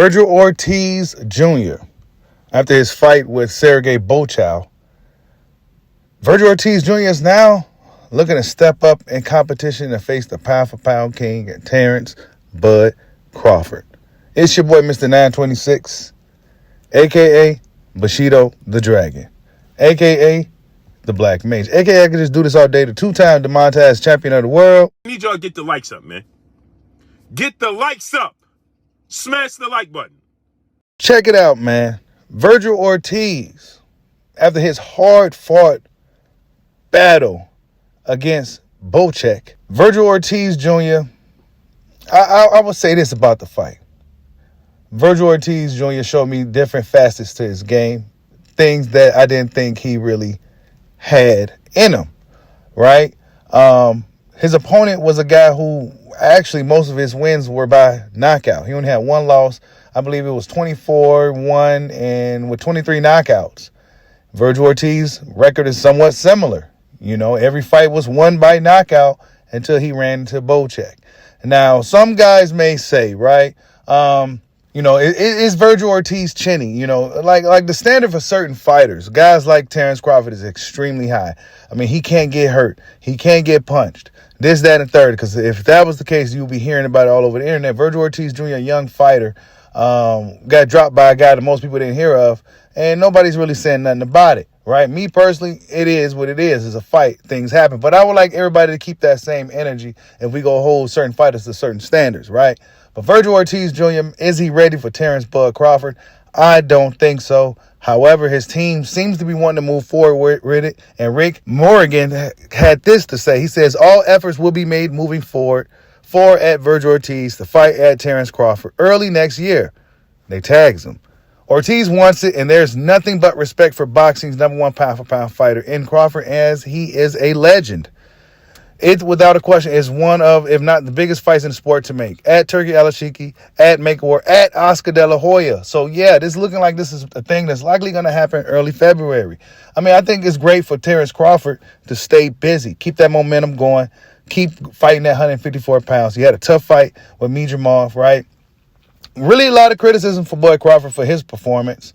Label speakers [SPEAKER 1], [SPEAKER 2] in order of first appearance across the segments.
[SPEAKER 1] Vergil Ortiz Jr., after his fight with Sergey Bochow, Vergil Ortiz Jr. is now looking to step up in competition and face the pound-for-pound king, Terence Bud Crawford. It's your boy, Mr. 926, a.k.a. Bushido the Dragon, a.k.a. the Black Mage, a.k.a. I could just do this all day, the two-time demonetized champion of the world.
[SPEAKER 2] I need y'all to get the likes up, man. Get the likes up. Smash the like button.
[SPEAKER 1] Check it out, man. Vergil Ortiz, after his hard-fought battle against Boek, Vergil Ortiz Jr., I will say this about the fight. Vergil Ortiz Jr. showed me different facets to his game, things that I didn't think he really had in him, right? His opponent was a guy who actually most of his wins were by knockout. He only had one loss. I believe it was 24-1 and with 23 knockouts. Vergil Ortiz's record is somewhat similar. You know, every fight was won by knockout until he ran into Boek. Now, some guys may say, right, is Vergil Ortiz chinny? You know, like the standard for certain fighters, guys like Terence Crawford is extremely high. I mean, he can't get hurt. He can't get punched. This, that, and third. Because if that was the case, you'll be hearing about it all over the internet. Vergil Ortiz Jr., a young fighter, got dropped by a guy that most people didn't hear of, and nobody's really saying nothing about it, right? Me personally, it is what it is. It's a fight. Things happen. But I would like everybody to keep that same energy if we go hold certain fighters to certain standards, right? But Vergil Ortiz Jr., is he ready for Terence Bud Crawford? I don't think so. However, his team seems to be wanting to move forward with it. And Rick Morgan had this to say. He says, all efforts will be made moving forward for at Vergil Ortiz to fight at Terence Crawford early next year. They tags him. Ortiz wants it, and there's nothing but respect for boxing's #1 pound-for-pound fighter in Crawford, as he is a legend. It, without a question, is one of, if not the biggest fights in the sport to make. At Turkey Alashiki, at Make War, at Oscar De La Hoya. So, yeah, this is looking like this is a thing that's likely going to happen early February. I mean, I think it's great for Terence Crawford to stay busy, keep that momentum going, keep fighting at 154 pounds. He had a tough fight with Mijamov, right? Really a lot of criticism for Boek Crawford for his performance,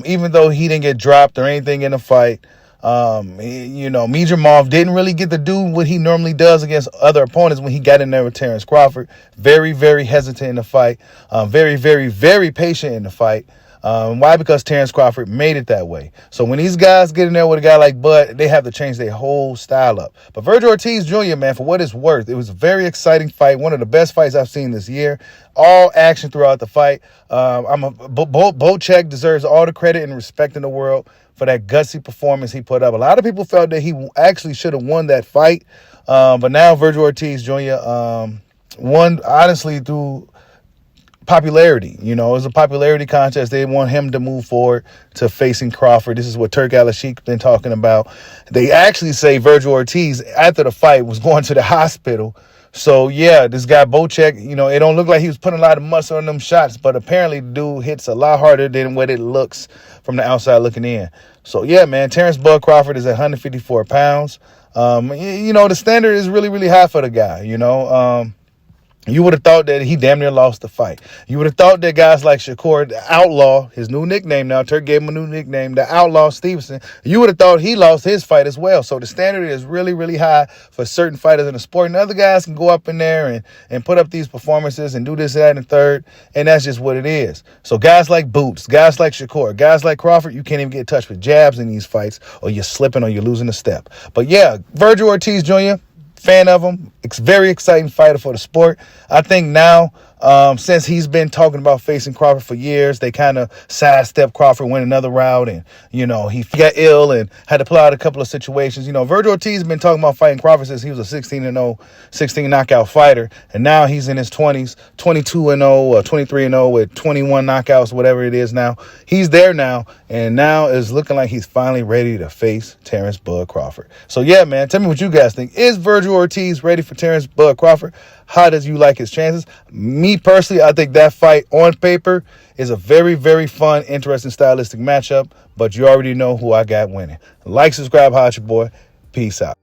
[SPEAKER 1] even though he didn't get dropped or anything in the fight. Mijamov didn't really get to do what he normally does against other opponents when he got in there with Terence Crawford. Very, very hesitant in the fight. Very, very, very patient in the fight. Why? Because Terence Crawford made it that way. So when these guys get in there with a guy like Bud, they have to change their whole style up. But Vergil Ortiz Jr., man, for what it's worth, it was a very exciting fight. One of the best fights I've seen this year. All action throughout the fight. Boek deserves all the credit and respect in the world for that gutsy performance he put up. A lot of people felt that he actually should have won that fight. But now Vergil Ortiz Jr. Won, honestly, through popularity. You know, it was a popularity contest. They want him to move forward to facing Crawford. This is what Turk Alashik been talking about. They actually say Vergil Ortiz, after the fight, was going to the hospital. So, yeah, this guy Boek, it don't look like he was putting a lot of muscle on them shots, but apparently the dude hits a lot harder than what it looks from the outside looking in. So, yeah, man, Terence Bud Crawford is at 154 pounds. The standard is really, really high for the guy, You would have thought that he damn near lost the fight. You would have thought that guys like Shakur, the Outlaw, his new nickname now, Turk gave him a new nickname, the Outlaw Stevenson, you would have thought he lost his fight as well. So the standard is really, really high for certain fighters in the sport. And other guys can go up in there and put up these performances and do this, that, and the third. And that's just what it is. So guys like Boots, guys like Shakur, guys like Crawford, you can't even get in touch with jabs in these fights, or you're slipping or you're losing a step. But yeah, Vergil Ortiz Jr., fan of him. It's very exciting fighter for the sport. I think now, since he's been talking about facing Crawford for years, they kind of sidestepped Crawford, went another route, and, he got ill and had to pull out a couple of situations. Vergil Ortiz has been talking about fighting Crawford since he was a 16-0, 16 knockout fighter, and now he's in his 20s, 22-0, 23-0 with 21 knockouts, whatever it is now. He's there now, and now it's looking like he's finally ready to face Terence Bud Crawford. So, yeah, man, tell me what you guys think. Is Vergil Ortiz ready for Terence Bud Crawford? How does you like his chances? Me personally, I think that fight on paper is a very, very fun, interesting, stylistic matchup. But you already know who I got winning. Like, subscribe, holla at your boy. Peace out.